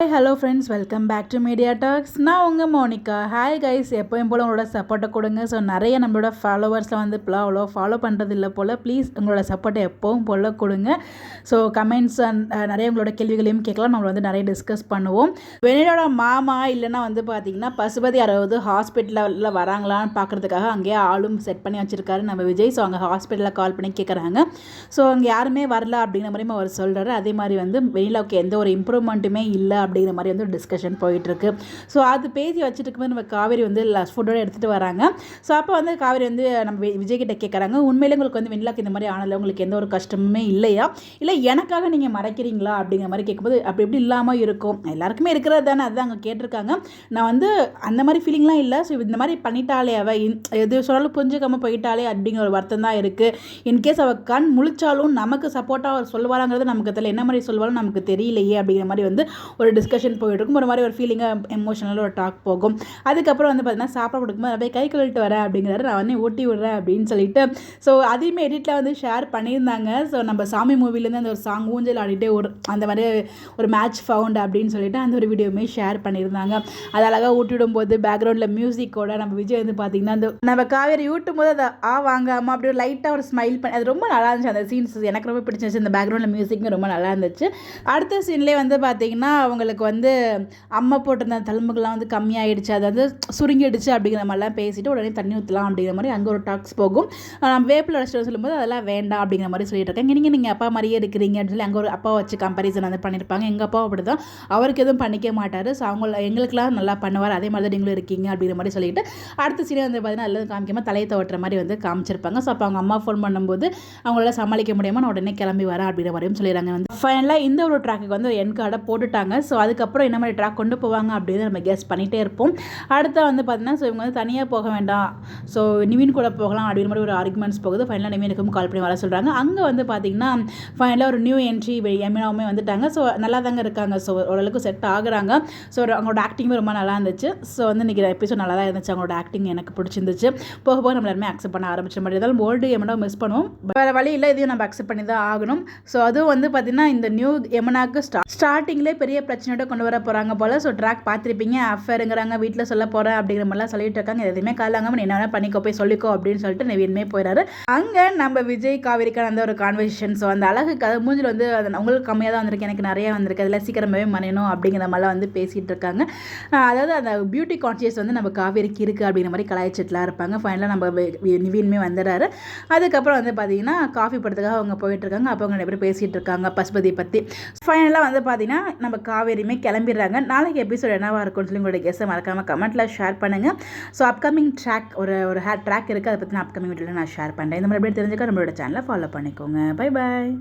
Hello friends, welcome back to Media Talks. நான் உங்கள் Monica. Hi guys, எப்போயும் போல் உங்களோட சப்போர்ட்டை கொடுங்க. ஸோ நிறைய நம்மளோட ஃபாலோவர்ஸில் வந்து இப்போலாம் அவ்வளோ ஃபாலோ பண்ணுறது இல்லை போல். ப்ளீஸ் உங்களோட சப்போர்ட்டை எப்போவும் போல் கொடுங்க. ஸோ கமெண்ட்ஸ் நிறைய உங்களோட கேள்விகளையும் கேட்கலாம். நம்ம வந்து நிறைய டிஸ்கஸ் பண்ணுவோம். வெண்ணிலோட மாமா இல்லைன்னா வந்து பார்த்திங்கன்னா பசுபதி 60 ஹாஸ்பிட்டலில் வராங்களான்னு பார்க்குறதுக்காக அங்கேயே ஆளும் செட் பண்ணி வச்சுருக்காரு நம்ம விஜய். ஸோ அங்கே ஹாஸ்பிட்டலில் கால் பண்ணி கேட்குறாங்க. ஸோ அங்கே யாருமே வரல அப்படிங்கிற மாதிரியும் அவர் சொல்கிறாரு. அதே மாதிரி வந்து வெண்ணிலாவுக்கு எந்த ஒரு இம்ப்ரூவ்மெண்ட்டுமே இல்லை அப்படிங்கிற மாதிரி வந்து டிஸ்கஷன் போயிட்டுருக்கு. ஸோ அது பேசி வச்சுட்டு இருக்கும்போது நம்ம காவேரி வந்து ஃபுட்டோடு எடுத்துகிட்டு வராங்க. ஸோ அப்போ வந்து காவேரி வந்து நம்ம விஜய் கிட்ட கேட்குறாங்க, உண்மையிலே உங்களுக்கு வந்து வெண்ணிலாக்கு இந்த மாதிரி ஆனல உங்களுக்கு எந்த ஒரு கஷ்டமுமே இல்லையா, இல்லை எனக்காக நீங்கள் மறைக்கிறீங்களா அப்படிங்கிற மாதிரி கேட்கும்போது அப்படி எப்படி இல்லாமல் இருக்கும், எல்லாருக்குமே இருக்கிறது தானே, அதுதான் அங்கே கேட்டிருக்காங்க. நான் வந்து அந்த மாதிரி ஃபீலிங்லாம் இல்லை. ஸோ இந்த மாதிரி பண்ணிட்டாலே அவள் எது சொன்னாலும் புரிஞ்சுக்காமல் போயிட்டாலே அப்படிங்கிற ஒரு வருத்தம் தான் இருக்குது. இன்கேஸ் அவள் கண் முழிச்சாலும் நமக்கு சப்போர்ட்டாக அவர் சொல்லுவாராங்கிறது நமக்கு தெரியல, என்ன மாதிரி சொல்லுவாலும் நமக்கு தெரியலையே அப்படிங்கிற மாதிரி வந்து ஒரு டிஸ்கஷன் போயிட்டுருக்கும். ஒரு மாதிரி ஒரு ஃபீலிங்காக எமோஷனலாக ஒரு டாக் போகும். அதுக்கப்புறம் வந்து பார்த்தீங்கன்னா சாப்பாடு கொடுக்கும்போது அப்படியே கை கழுவிட்டு வரேன் அப்படிங்கிறாரு. நான் வந்து ஊட்டி விடுறேன் அப்படின்னு சொல்லிட்டு ஸோ அதையுமே எடிட்டில் வந்து ஷேர் பண்ணியிருந்தாங்க. ஸோ நம்ம சாமி மூவிலேருந்து அந்த ஒரு சாங் ஊஞ்சல் ஆடிட்டே ஒரு அந்த மாதிரி ஒரு மேட்ச் ஃபவுண்ட் அப்படின்னு சொல்லிட்டு அந்த ஒரு வீடியோவுமே ஷேர் பண்ணியிருந்தாங்க. அது அழகாக ஊட்டிவிடும்போது பேக்ரவுண்டில் மியூசிக்கோட நம்ம விஜய் வந்து பார்த்திங்கன்னா அந்த நம்ம காவேரி ஊட்டும் போது அதை வாங்காமல் அப்படி ஒரு லைட்டாக ஒரு ஸ்மைல் பண்ணி அது ரொம்ப நல்லா இருந்துச்சு. அந்த சீன்ஸ் எனக்கு ரொம்ப பிடிச்சிருந்துச்சு. இந்த பேக்ரவுண்டில் மியூசிக்கும் ரொம்ப நல்லா இருந்துச்சு. அடுத்த சீன்லேயே வந்து பார்த்திங்கன்னா அவங்களுக்கு வந்து அம்மா போட்டிருந்த தழும்புகள்லாம் வந்து கம்மியாகிடுச்சு, அது வந்து சுருங்கிடுச்சு அப்படிங்கிற மாதிரிலாம் பேசிட்டு உடனே தண்ணி ஊற்றலாம் அப்படிங்கிற மாதிரி அங்கே ஒரு டாக்ஸ் போகும். வேப்பில் அடிச்சிட்டு சொல்லும்போது அதெல்லாம் வேண்டாம் அப்படிங்கிற மாதிரி சொல்லிட்டு இருக்காங்க. நீங்கள் அப்பா மாதிரியே இருக்கிறீங்க அப்படின்னு சொல்லி அங்கே ஒரு அப்பா வச்சு கம்பேரிசன் வந்து பண்ணியிருப்பாங்க. எங்கள் அப்பா அப்படி தான், அவருக்கு எதுவும் பண்ணிக்க மாட்டார். ஸோ அவங்க எங்களுக்கெல்லாம் நல்லா பண்ணுவார், அதே மாதிரி தான் நீங்களும் இருக்கீங்க அப்படிங்கிற மாதிரி சொல்லிட்டு அடுத்த சீனை வந்து பார்த்தீங்கன்னா எல்லாம் காமிக்காமல் தலையை தவட்டுற மாதிரி வந்து காமிச்சிருப்பாங்க. ஸோ அப்போ அவங்க அம்மா ஃபோன் பண்ணும்போது அவங்களால சமாளிக்க முடியாமல் நான் உடனே கிளம்பி வரேன் அப்படிங்கிற மாதிரியும் சொல்லிடுறாங்க. வந்து ஃபைனலாக இந்த ஒரு ட்ராக்கு வந்து என் கார்டை போட்டுட்டாங்க. ஸோ அதுக்கப்புறம் என்ன மாதிரி ட்ராக் கொண்டு போவாங்க அப்படின்னு நம்ம கெஸ் பண்ணிகிட்டே இருப்போம். அடுத்த வந்து பார்த்தீங்கன்னா ஸோ இவங்க வந்து தனியாக போக வேண்டாம், ஸோ நிவின் கூட போகலாம் அப்படிங்கிற மாதிரி ஒரு ஆர்குமெண்ட்ஸ் போகுது. ஃபைனலாக நிவினுக்கும் கால் பண்ணி வர சொல்கிறாங்க. அங்கே வந்து பார்த்திங்கன்னா ஃபைனலாக ஒரு நியூ என்ட்ரி யமுனாவுமே வந்துட்டாங்க. ஸோ நல்லா தாங்க இருக்காங்க. ஸோ ஓரளவுக்கு செட் ஆகுறாங்க. ஸோ அவங்களோட ஆக்டிங்குமே ரொம்ப நல்லா இருந்துச்சு. ஸோ வந்து இன்றைக்கி எபிசோட் நல்லா தான் இருந்துச்சு. அவங்களோட ஆக்டிங் எனக்கு பிடிச்சிருந்துச்சு. போக போக நம்ம எல்லாருமே அக்செப்ட் பண்ண ஆரம்பிச்ச மாதிரி இருந்தாலும் ஓல்டு யமுனாவை மிஸ் பண்ணுவோம். வேறு வழி இல்லை, இதையும் நம்ம அக்செப்ட் பண்ணி தான் ஆகணும். ஸோ அதுவும் வந்து பார்த்திங்கன்னா இந்த நியூ யமுனாவுக்கு ஸ்டார்டிங்லேயே பெரிய பிரச்சனையோட கொண்டு வர போகிறாங்க போல். ஸோ ட்ராக் பார்த்துருப்பீங்க, அஃபேருங்கிறாங்க, வீட்டில் சொல்ல போகிறேன் அப்படிங்கிற மாதிரிலாம் சொல்லிட்டு இருக்காங்க. எதுவுமே காலாங்க நீ என்ன பண்ணிக்கோ, போய் சொல்லிக்கோ அப்படின்னு சொல்லிட்டு நவீன்மே போயிடாரு. அங்கே நம்ம விஜய் காவேரிக்கான அந்த ஒரு கான்வர்சேஷன். ஸோ அந்த அழகுக்கு அது மூஞ்சில் வந்து உங்களுக்கு கம்மியாக தான் வந்திருக்கு, எனக்கு நிறையா வந்திருக்கு, அதில் சீக்கிரமாகவே மறையணும் அப்படிங்கிற மாதிரிலாம் வந்து பேசிகிட்டு இருக்காங்க. அதாவது அந்த பியூட்டி கான்ஷியஸ் வந்து நம்ம காவேரிக்கு இருக்குது அப்படிங்கிற மாதிரி கலாய்ச்சிட்டுலாம் இருப்பாங்க. ஃபைனலாக நம்ம நிவீன்மே வந்துடுறாரு. அதுக்கப்புறம் வந்து பார்த்தீங்கன்னா காஃபி படத்துக்காக அவங்க போயிட்டுருக்காங்க. அப்போ அவங்க நிறைய பேர் பேசிகிட்டு இருக்காங்க பசுபதியை பற்றி. ஃபைனலாக வந்து பார்த்தீங்கன்னா நம்ம காவேரியுமே கிளம்பிடுறாங்க. நாளைக்கு எபிசோட் என்னவாக இருக்கும்னு சொல்லி உங்களோட கெஸ்ஸை மறக்காமல் கமெண்ட்டில் ஷேர் பண்ணுங்கள். ஸோ அப்கமிங் ட்ராக் ஒரு ட்ராக் இருக்குது, அதை பற்றி நான் அப்கமிங் வீடியோவில் நான் ஷேர் பண்ணுறேன். இந்த மாதிரி எப்படி தெரிஞ்சுக்க நம்மளோட சேனலை ஃபாலோ பண்ணிக்கோங்க. Bye bye.